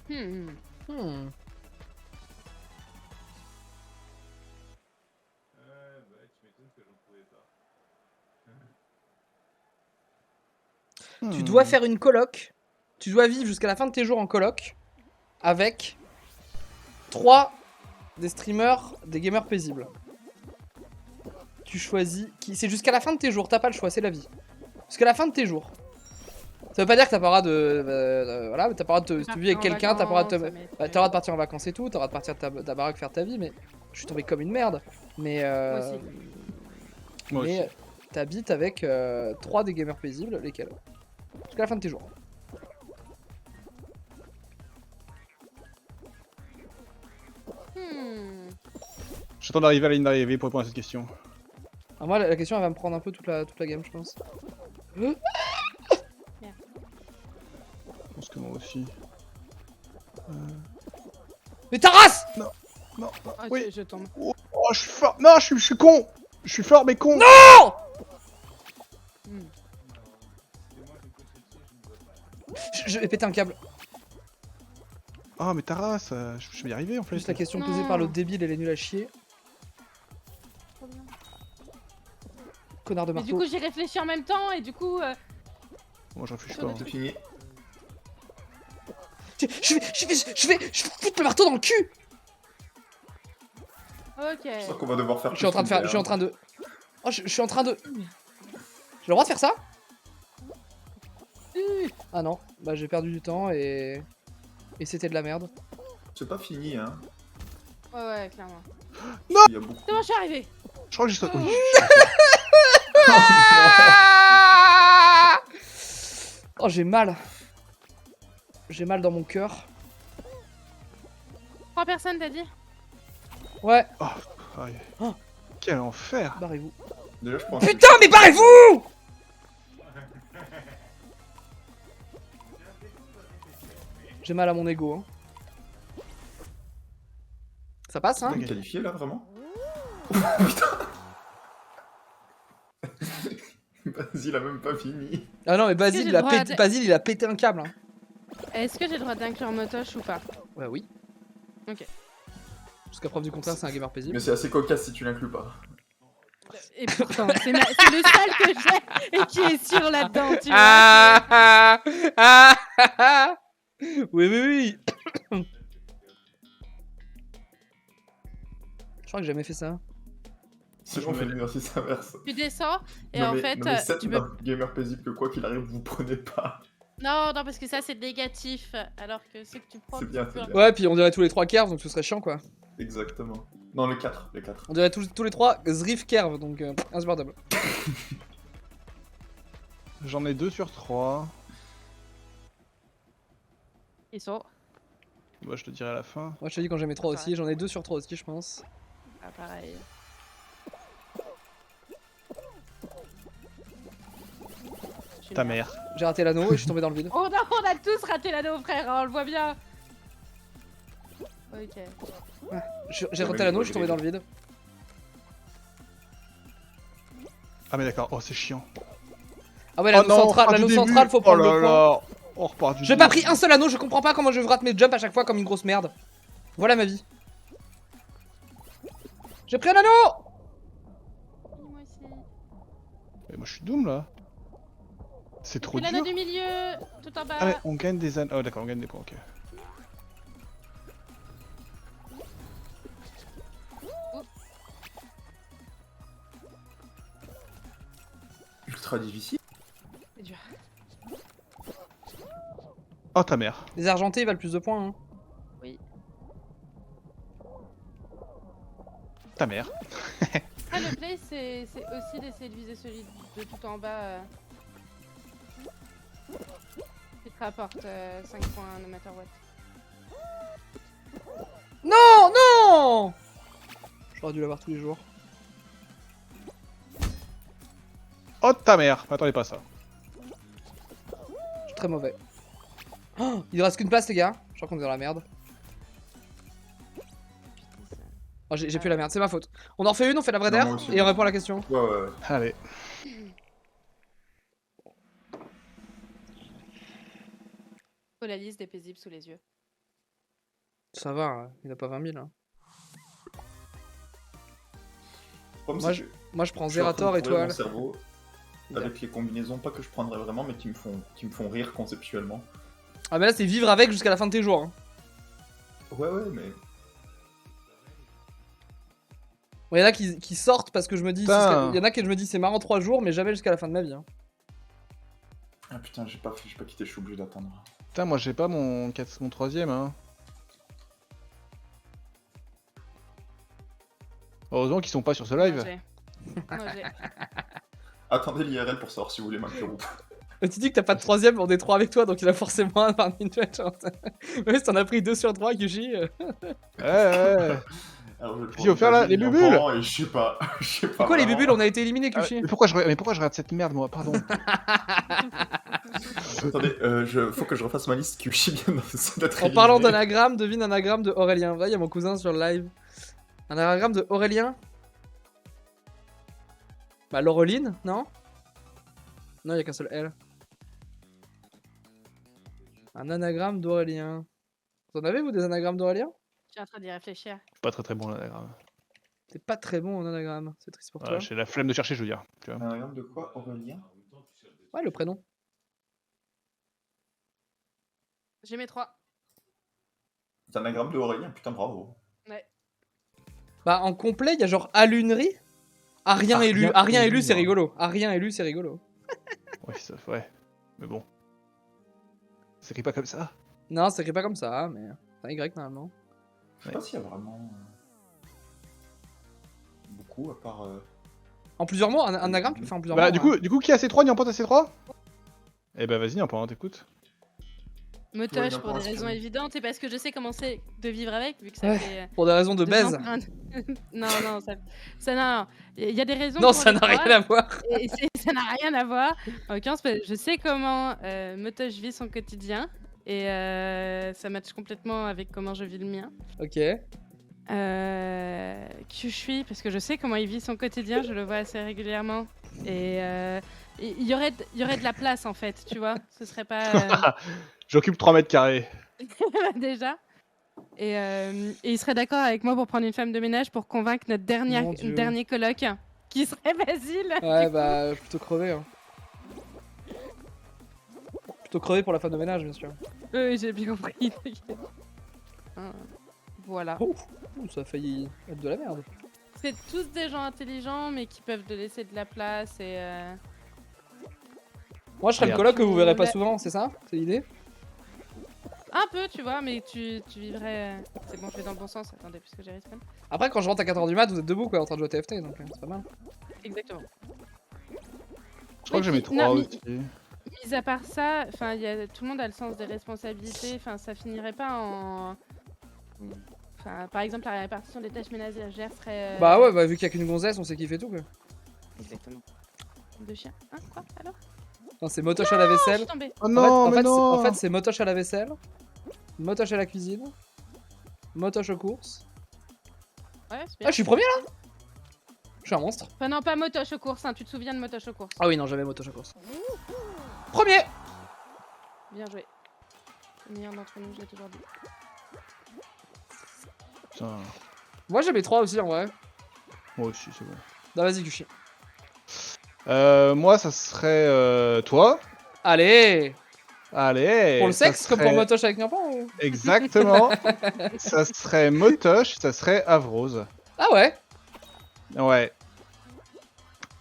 Hmm. Hmm. Tu dois faire une coloc. Tu dois vivre jusqu'à la fin de tes jours en coloc avec 3 des streamers, des gamers paisibles. Tu choisis qui. C'est jusqu'à la fin de tes jours, t'as pas le choix, c'est la vie. Jusqu'à la fin de tes jours. Ça veut pas dire que t'as pas le droit de. Voilà, t'as pas le droit de. Si tu vis avec quelqu'un, t'as pas le droit de. T'as le droit de partir en vacances et tout, t'as le droit de partir de ta baraque faire ta vie, mais. Je suis tombé comme une merde. Mais. Moi aussi. Moi aussi. Mais t'habites avec 3 des gamers paisibles, lesquels jusqu'à la fin de tes jours. Hmm. J'attends d'arriver à la ligne d'arrivée pour répondre à cette question. Ah, moi, la question, elle va me prendre un peu toute la game, je pense. Je pense que moi aussi. Mais ta race! Non, non, Ah, oui. je tombe. Oh, je suis fort. Non, je suis con. Je suis fort, mais con. Non! Hmm. Je vais péter un câble. Ah, mais ta race, je vais y arriver en fait. Juste la question Non. posée par l'autre débile, elle est nulle à chier. Trop bien. Connard de Mais du marteau. coup, j'ai réfléchi en même temps et du coup. Moi, je réfléchis pas. hein. C'est fini. Je vais foutre le marteau dans le cul! Ok. Je sens qu'on va devoir faire. Je suis en train de faire. Je suis en train de. Oh, je suis en train de. J'ai le droit de faire ça? Ah non, bah j'ai perdu du temps et. Et c'était de la merde. C'est pas fini, hein. Ouais, clairement. Il y a beaucoup. C'est bon, je suis arrivé. Je crois que j'ai sauté. Oui. Oh, j'ai mal. J'ai mal dans mon cœur. 3 personnes, t'as dit? Ouais, Oh, aïe. Oh. Quel enfer. barrez-vous. Déjà, je pense. Putain, mais barrez-vous! J'ai mal à mon ego. Hein. Ça passe, hein? On est qualifié là, vraiment? Putain. Vas-y, il a même pas fini. Ah non, mais Est-ce que j'ai le droit Basile, il a pété un câble. Hein. Est-ce que j'ai le droit d'inclure Motoche ou pas? Ouais, oui. Ok. Jusqu'à preuve du contraire, c'est un gamer paisible. Mais c'est assez cocasse si tu l'inclus pas. Et pourtant, c'est le seul que j'ai et qui est sûr là-dedans, tu vois. Ah, ah, ah, ah. Oui, oui, oui. Je crois que j'ai jamais fait ça. C'est bon, on fait l'exercice inverse. Tu descends et Non, en mais, fait, non, mais 7 tu peux. gamer paisible que quoi qu'il arrive, vous prenez pas. Non, non, parce que ça c'est négatif, alors que ce que tu prends. C'est bien, plus c'est bien. Ouais, puis on dirait tous les 3 kerves, donc ce serait chiant quoi. Exactement. Non, les 4. Les 4. On dirait tous les 3 Zrif kerve, donc insupportable. J'en ai 2 sur 3. Ils sont. Bah, je te dirai à la fin. Moi je te dis quand j'ai mes 3 aussi, j'en ai 2 sur 3 aussi, je pense. Ah, pareil. Je suis Ta merde. mère. J'ai raté l'anneau et je suis tombé dans le vide. Oh non, on a tous raté l'anneau, frère, hein, on le voit bien. Ok. J'ai raté l'anneau, je suis tombé dans le vide. Ah, mais d'accord. Oh, c'est chiant. Ah ouais, Oh l'anneau non, on central, repart du central, début. faut prendre Oh là le point. là. On repart du J'ai pas début. pris un seul anneau, je comprends pas comment je rate mes jumps à chaque fois comme une grosse merde. Voilà ma vie. J'ai pris un anneau! Moi aussi. Mais moi, je suis doom là. C'est trop L'anneau dur. du milieu, tout en bas. Ah, mais on gagne des anneaux. Oh, d'accord, on gagne des points, ok. Ultra difficile. C'est dur. Oh, ta mère. Les argentés valent plus de points. Hein. Oui. Ta mère. Ah, le play, c'est aussi d'essayer de viser celui de tout en bas. Qui te rapporte 5 points no matter what. Non, non! J'aurais dû l'avoir tous les jours. Oh, ta mère. M'attendez pas à ça. Je suis très mauvais. Oh, il ne reste qu'une place les gars. Je crois qu'on est dans la merde. Oh, j'ai plus la merde, c'est ma faute. On en refait une, on fait la vraie Non, d'air moi aussi. et on répond à la question. Ouais, ouais, ouais. Allez. Faut la liste des paisibles sous les yeux. Ça va, hein, il a pas 20 000. Hein. Le problème, Moi, c'est que Moi, je prends je suis en train Zerator, de courir étoile. mon cerveau avec les combinaisons, pas que je prendrais vraiment, mais qui me font rire conceptuellement. Ah, mais là, c'est vivre avec jusqu'à la fin de tes jours. Hein. Ouais, mais... Il y en a qui sortent parce que je me dis. Putain. Il y en a qui je me dis c'est marrant 3 jours, mais jamais jusqu'à la fin de ma vie. Hein. Ah putain, j'ai pas quitté, je suis obligé d'attendre. Putain, moi j'ai pas mon troisième. Hein. Heureusement qu'ils sont pas sur ce live. Moi, j'ai. Attendez l'IRL pour savoir si vous voulez m'inclure ou pas. Tu dis que t'as pas de troisième, on est 3 avec toi, donc il a forcément un par minute. Ouais, si t'en as pris 2 sur 3, Yuji. Ouais. Alors, je vais Qu'est-ce qu'il faut faire là, les prendre bubules et je sais pas. Quoi, les vraiment. bubules, on a été éliminés, Kushi. Mais pourquoi je regarde cette merde, moi? Pardon. Attendez, faut que je refasse ma liste qui vient d'être En parlant éliminée. d'anagramme, devine un anagramme de Aurélien. Va, il y a mon cousin sur le live. Un anagramme de Aurélien. Bah, Laureline, non? Non, il y a qu'un seul L. Un anagramme d'Aurélien. Vous en avez, vous, des anagrammes d'Aurélien? Je suis en train d'y réfléchir. Je suis pas très bon l'anagramme. T'es pas très bon en anagramme, c'est triste pour toi. J'ai la flemme de chercher, je veux dire. Tu vois. Un anagramme de quoi, Aurélien? Ouais, le prénom. J'ai mes 3. C'est un anagramme de Aurélien, putain, bravo. Bah, en complet, il y a genre alunerie. A rien élu. A rien élu, c'est rigolo. A rien élu, c'est rigolo. Ouais. Mais bon. Ça écrit pas comme ça. Non, ça écrit pas comme ça, mais c'est un Y normalement. Je sais pas s'il y a vraiment beaucoup à part. En plusieurs mots, un anagramme, tu le fais en plusieurs Bah, mots. du coup, qui a C3, Nyampote a C3? Eh bah, vas-y, Nyampote, t'écoutes. Motoche Ouais, pour des n'importe raisons quel. évidentes et parce que je sais comment c'est de vivre avec, vu que ça Ouais. fait. Pour des raisons de baise. empreintes. non, non. Il y a des raisons. Non, pour ça les n'a rien trois, à voir. et ça n'a rien à voir. En l'occurrence, je sais comment Motoche vit son quotidien et ça matche complètement avec comment je vis le mien. Ok. Qui je suis, parce que je sais comment il vit son quotidien, je le vois assez régulièrement. Et il y aurait de la place en fait, tu vois. Ce serait pas J'occupe 3 mètres carrés. déjà. Et il serait d'accord avec moi pour prendre une femme de ménage pour convaincre notre Mon Dieu. dernier coloc, qui serait Basile. Ouais, bah, plutôt crever. Hein. Plutôt crever pour la femme de ménage, bien sûr. Oui, j'ai bien compris. t'inquiète. Voilà. Oh, ça a failli être de la merde. C'est tous des gens intelligents, mais qui peuvent te laisser de la place et. Moi, je serais le Merde. coloc que vous verrez pas Ouais. souvent, c'est ça? C'est l'idée? Un peu, tu vois, mais tu vivrais. C'est bon, je vais dans le bon sens. Attendez, puisque j'ai respawn. Après, quand je rentre à 4h du mat, vous êtes debout, quoi, en train de jouer à TFT, donc c'est pas mal. Exactement. Je crois que j'ai mes 3 non, aussi. Mis à part ça, enfin, tout le monde a le sens des responsabilités. Enfin, ça finirait pas en. Enfin, par exemple, la répartition des tâches ménagères serait. Bah ouais, bah vu qu'il y a qu'une gonzesse, on sait qui fait tout, quoi. Exactement. Deux chiens. Hein, quoi alors? Non, c'est Motoche à la Je vaisselle. suis tombée. Oh non, mais non. En fait, c'est Motoche à la vaisselle, Motoche à la cuisine, Motoche aux courses. Ouais, c'est Ah, bien. je suis premier là? Je suis un monstre. Enfin, non, pas Motoche aux courses, hein. Tu te souviens de Motoche aux courses? Ah oui, non, jamais Motoche aux courses. Premier! Bien joué. Le meilleur d'entre nous, je l'ai toujours dit. Putain, Moi, j'ai mes 3 aussi, en vrai. moi aussi, c'est bon. Non, vas-y, Kushi. Moi, ça serait toi. Allez! Allez. Pour le ça sexe, comme pour serait- Motoche avec Nyampan ou... Exactement. Ça serait Motoche, ça serait Avrose. Ah ouais? Ouais.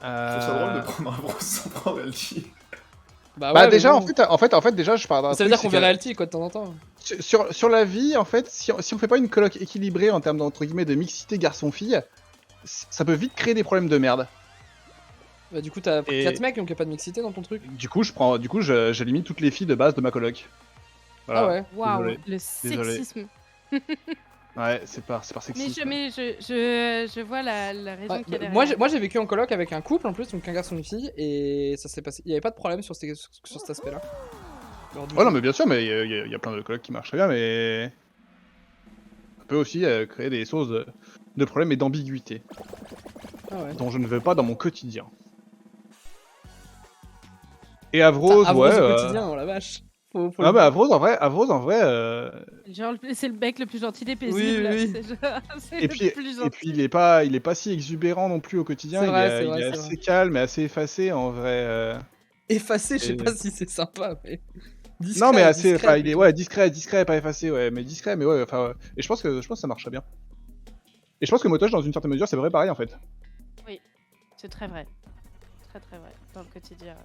Je trouve ça drôle de prendre un brosse sans prendre LT. Bah, Bah ouais, mais déjà, bon. en fait, déjà, je parle d'un Ça veut truc, dire qu'on c'est que verrait LT, quoi, de temps en temps. sur la vie, en fait, si on fait pas une coloc équilibrée en termes d'entre guillemets de mixité garçon-fille, ça peut vite créer des problèmes de merde. Bah, du coup, t'as Et- 4 mecs, donc y'a pas de mixité dans ton truc. Du coup, j'élimine toutes les filles de base de ma coloc. Voilà. Ah ouais? Waouh, Désolé. le Désolé. sexisme. Ouais, c'est par Mais sexisme. je vois la raison Ouais, qu'il y a bah, derrière. moi j'ai vécu en coloc avec un couple en plus, donc un garçon et une fille, et ça s'est passé. Il y avait pas de problème sur cet aspect-là. Lors du Oh non, jeu. mais bien sûr, mais il y a plein de colocs qui marchent très bien, mais ça peut aussi créer des sources de problèmes et d'ambiguïté Ah ouais. dont je ne veux pas dans mon quotidien. Et Avrose, Avrose ouais. au quotidien, oh la vache. Faut Ah le- bah Avrose en vrai, Genre, c'est le mec le plus gentil des paisibles. Oui. C'est genre- c'est et le puis plus et puis gentil. il est pas si exubérant non plus au quotidien. C'est vrai, c'est Il vrai, est c'est assez vrai. calme et assez effacé en vrai. Effacé, je sais Et- pas si c'est sympa, mais. Non mais assez, discret, enfin il est plutôt. ouais discret, pas effacé, ouais, mais discret, mais ouais, enfin. Et je pense que ça marcherait bien. Et je pense que Motoche dans une certaine mesure c'est vrai pareil en fait. C'est très vrai. Très très vrai. Dans le quotidien.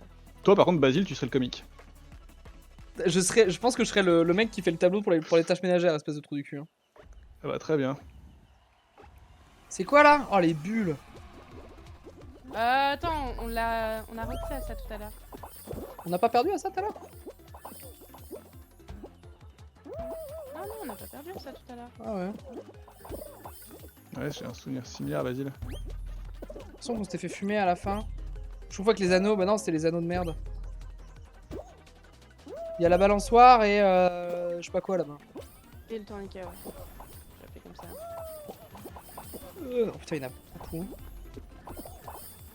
Toi par contre Basile tu serais le comique. Je pense que je serais le mec qui fait le tableau pour les tâches ménagères, espèce de trou du cul. Hein. Ah bah très bien. C'est quoi là? Oh les bulles. Attends, on a refait à ça tout à l'heure. On n'a pas perdu à ça tout à l'heure? Non, non, on n'a pas perdu ça tout à l'heure. Ah ouais. Ouais j'ai un souvenir similaire Basile. De toute façon, on s'était fait fumer à la fin. Je trouve que les anneaux, bah non, c'était les anneaux de merde. Il y a la balançoire et je sais pas quoi là-bas. Et le tourniquet, ouais. Je fais comme ça. Oh putain, il y en a beaucoup.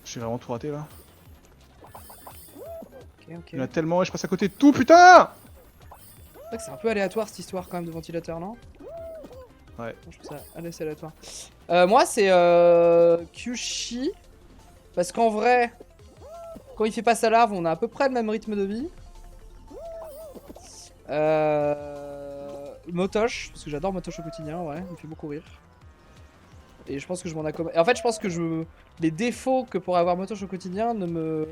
J'ai vraiment tout raté là. Ok. Il y en a tellement et je passe à côté de tout putain. C'est vrai que c'est un peu aléatoire cette histoire quand même de ventilateur, non? Ouais. Je trouve ça assez aléatoire. Moi, c'est Kyushi. Parce qu'en vrai, quand il fait pas sa larve, on a à peu près le même rythme de vie. Motoche, parce que j'adore Motoche au quotidien, ouais, il me fait beaucoup rire. Et je pense que je m'en accommode. En fait, je pense que les défauts que pourrait avoir Motoche au quotidien ne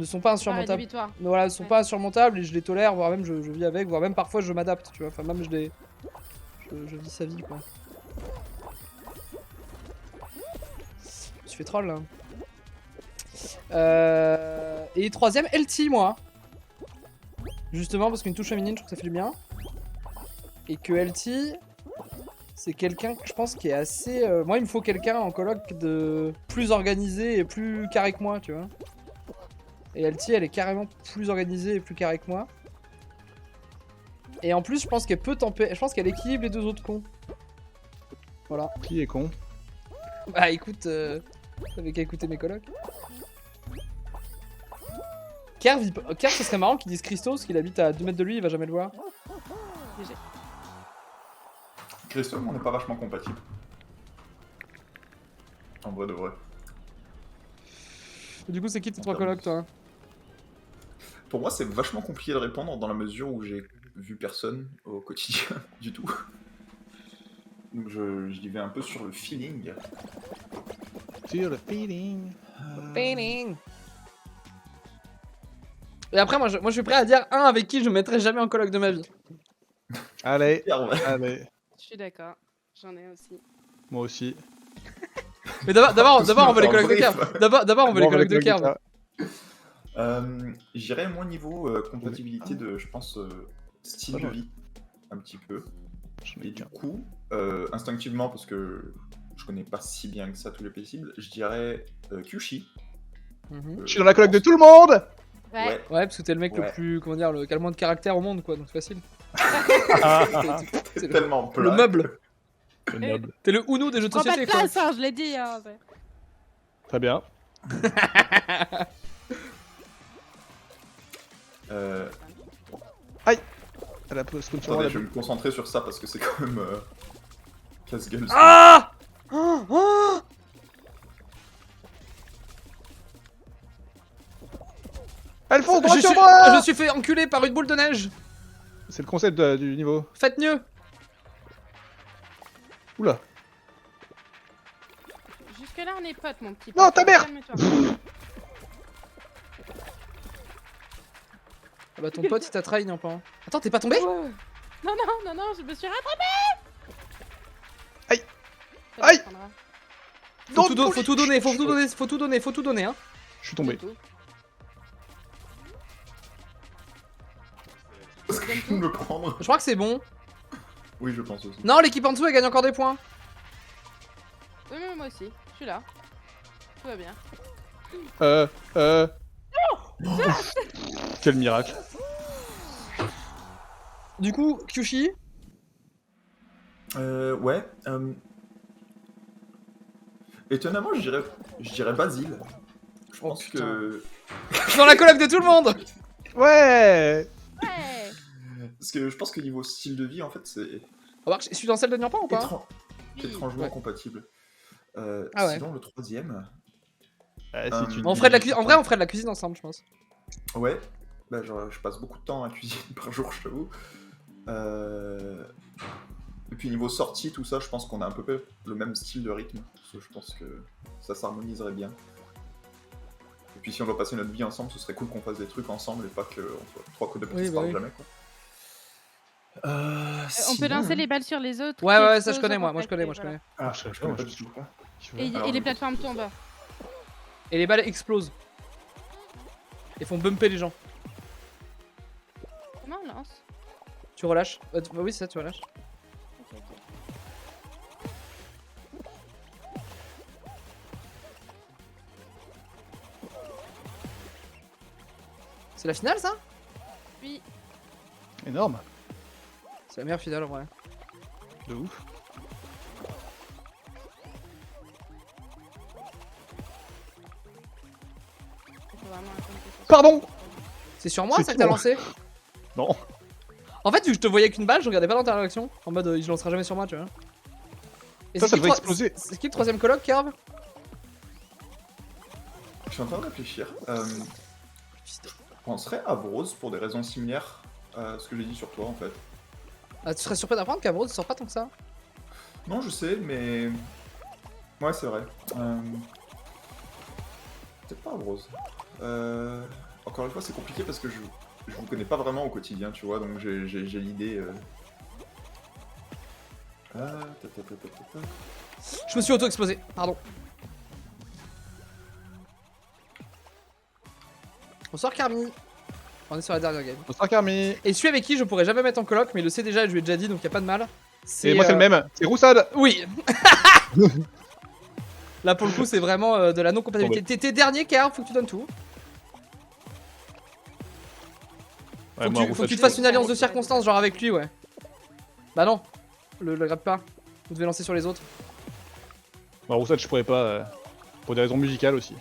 sont pas Ah, insurmontables. rédhibitoire. Voilà, ne sont Ouais. pas insurmontables et je les tolère, voire même je vis avec, voire même parfois je m'adapte, tu vois. Enfin, même je vis sa vie, quoi. Je me suis fait troll, là. Et troisième, LT, moi. Justement, parce qu'une touche féminine, je trouve que ça fait du bien. Et que LT, c'est quelqu'un que je pense qui est assez... Moi, il me faut quelqu'un en coloc de plus organisé et plus carré que moi, tu vois. Et LT, elle est carrément plus organisée et plus carrée que moi. Et en plus, je pense qu'elle peut tempérer... Je pense qu'elle équilibre les deux autres cons. Voilà. Qui est con? Bah écoute, t'avais qu'à écouter mes colocs. Kerv, ce serait marrant qu'il dise Christos, qu'il habite à 2 mètres de lui, il va jamais le voir. GG. Christophe, on n'est pas vachement compatibles. En vrai de vrai. Du coup, c'est qui tes 3 colocs, toi? Pour moi, c'est vachement compliqué de répondre dans la mesure où j'ai vu personne au quotidien du tout. Donc j'y vais un peu sur le feeling. Sur le feeling. Et après, moi, je suis prêt à dire un avec qui je me mettrai jamais en coloc de ma vie. Allez, Ouais. allez. Je suis d'accord. J'en ai aussi. Moi aussi. Mais d'abord, on veut les En colocs de brief. Kerv. D'abord, on veut les colocs de Kerv. J'irais moins niveau compatibilité de, je pense, style de vie, un petit peu. Et du coup, instinctivement, parce que je connais pas si bien que ça tous les paisibles, je dirais Kyushi. Je suis dans la coloc de tout le monde. Ouais. Ouais, parce que t'es le mec le Ouais. plus, comment dire, qui a le moins de caractère au monde, quoi, donc c'est facile. C'est tellement plat. Le meuble. C'est noble. T'es le Uno des jeux de Prends pas de société, quoi. place, hein, je l'ai dit. Hein. Très bien. Elle a spawn sur moi, Attendez, la je vais me concentrer sur ça parce que c'est quand même casse-gueule. Ah oh Elle fonce droit je sur suis, moi. je me suis fait enculer par une boule de neige. C'est le concept du niveau. Faites mieux. Oula. Jusque-là, on est potes, mon petit. Non, pote. ta mère. Calme-toi. Ah bah ton pote il t'a trahi, non pas. Attends, t'es pas tombé? Non, je me suis rattrapée. Aïe. Ça Aïe. dépendra. Faut tout donner, faut tout donner, hein. Je suis tombé. C'est tout. Parce que je vais me prendre. Je crois que c'est bon. Oui, je pense aussi. Non, l'équipe en dessous elle gagne encore des points. Oui, mais moi aussi. Je suis là. Tout va bien. Quel miracle. Du coup, Kyushi, Ouais. Étonnamment, je dirais Basile. Je Oh, pense putain. que. je suis dans la coloc de tout le monde. Ouais. Ouais. Parce que je pense que niveau style de vie, en fait, c'est Remarque, je suis dans celle de Nyampan ou pas? étrangement Ouais. compatible. Ah ouais. Sinon, le troisième... Si tu On dis- ferait de la cuisine. En vrai, on ferait de la cuisine ensemble, je pense. Ouais, bah, genre, je passe beaucoup de temps à cuisiner par jour, je t'avoue. Et puis niveau sortie, tout ça, je pense qu'on a un peu le même style de rythme. Parce que je pense que ça s'harmoniserait bien. Et puis si on doit passer notre vie ensemble, ce serait cool qu'on fasse des trucs ensemble et pas qu'on soit trois codes de Oui, qui se bah parlent oui. jamais, quoi. On peut lancer les balles sur les autres. Ouais, qui ouais, ça explosent je connais, en moi. Moi, fait, je connais, et moi, je voilà. connais. Ah, je je connais pas je du tout. Et, Alors, et les je plateformes pense que tombent. Et les balles explosent. Et font bumper les gens. Comment on lance? Tu relâches. Bah oui, c'est ça, tu relâches. Ok, ok. C'est la finale, ça? Oui. Énorme. C'est la meilleure finale, en vrai. De ouf. Faut vraiment attendre que ça Pardon. C'est sur moi, C'est ça que t'as toi. lancé? Non. En fait, vu que je te voyais qu'une balle, je regardais pas dans ta réaction. En mode, il lancera jamais sur moi, tu vois. Et Ça, c'est ça qui devait le exploser. C'est qui le troisième coloc, Kerv? Je suis en train de réfléchir. Je penserais à Brose pour des raisons similaires à ce que j'ai dit sur toi, en fait. Ah, tu serais surpris d'apprendre qu'Abrod sort pas tant que ça. Non, je sais, mais... Ouais, c'est vrai. Peut-être pas Brose. Encore une fois, c'est compliqué parce que je vous connais pas vraiment au quotidien, tu vois, donc j'ai l'idée... Je me suis auto-explosé, pardon. Bonsoir Carmi. On est sur la dernière game. Bonsoir Carmi. Et celui avec qui je pourrais jamais mettre en coloc, mais il le sait déjà, je lui ai déjà dit, donc y a pas de mal. Et moi c'est le même. C'est Roussade. Oui. Là pour le coup c'est vraiment de la non-compatibilité. T'es dernier Kerv, faut que tu donnes tout. Ouais, Faut moi, que tu Roussade, te je fasses une alliance de circonstances, genre avec lui, ouais. Bah non, le grappe pas. Vous devez lancer sur les autres. Moi, Roussade, je pourrais pas. Pour des raisons musicales aussi.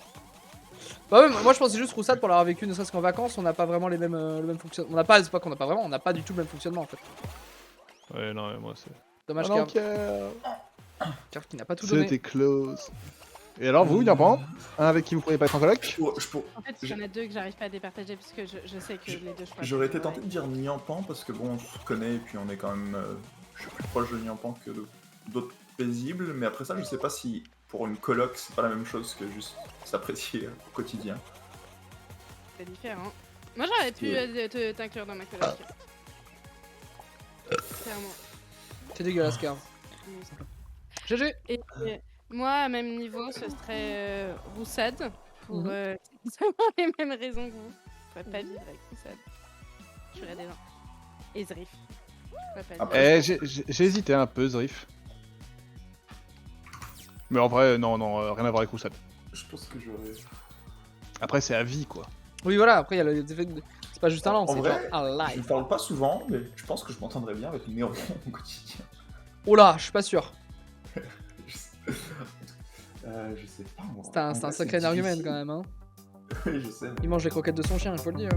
Bah ouais, moi je pensais juste Roussade pour l'avoir vécu, ne serait-ce qu'en vacances, on n'a pas vraiment les mêmes, le même fonctionnement. On n'a pas, c'est pas qu'on n'a pas vraiment, on n'a pas du tout le même fonctionnement en fait. Ouais, non, mais moi c'est. Dommage Ah non, Kerv. Kerv qui n'a pas tout donné. C'était close. Et alors, vous, Nyampan, un avec qui vous pourriez pas être en coloc? En fait, il y en a deux que j'arrive pas à départager parce que je sais que les deux je crois J'aurais que- été tenté de dire Nyampan parce que bon, on se connaît et puis on est quand même... je suis plus proche de Nyampan que d'autres paisibles, mais après ça, je sais pas si pour une coloc, c'est pas la même chose que juste s'apprécier au quotidien. C'est différent. Moi j'aurais pu t'inclure dans ma coloc. Clairement. C'est dégueulasse Kerv. GG. Et moi, à même niveau, ce serait Roussade, pour Mhm. exactement les mêmes raisons que vous. Je pourrais pas vivre avec Roussade. Je ferais des gens. Et Zrif. Je pourrais pas vivre. Après, J'ai hésité un peu, Zrif. Mais en vrai, non, rien à voir avec Roussade. je pense que j'aurais... Après, c'est à vie, quoi. Oui voilà, après il y a le c'est pas juste un lance, En c'est vrai, genre un Je ne live. parle pas souvent, mais je pense que je m'entendrais bien avec Néron au quotidien. Oh là, je suis pas sûr. Je sais pas moi. C'est un En vrai, sacré argument difficile. quand même hein. Oui, je sais. Il mange les croquettes de son chien, il faut le dire.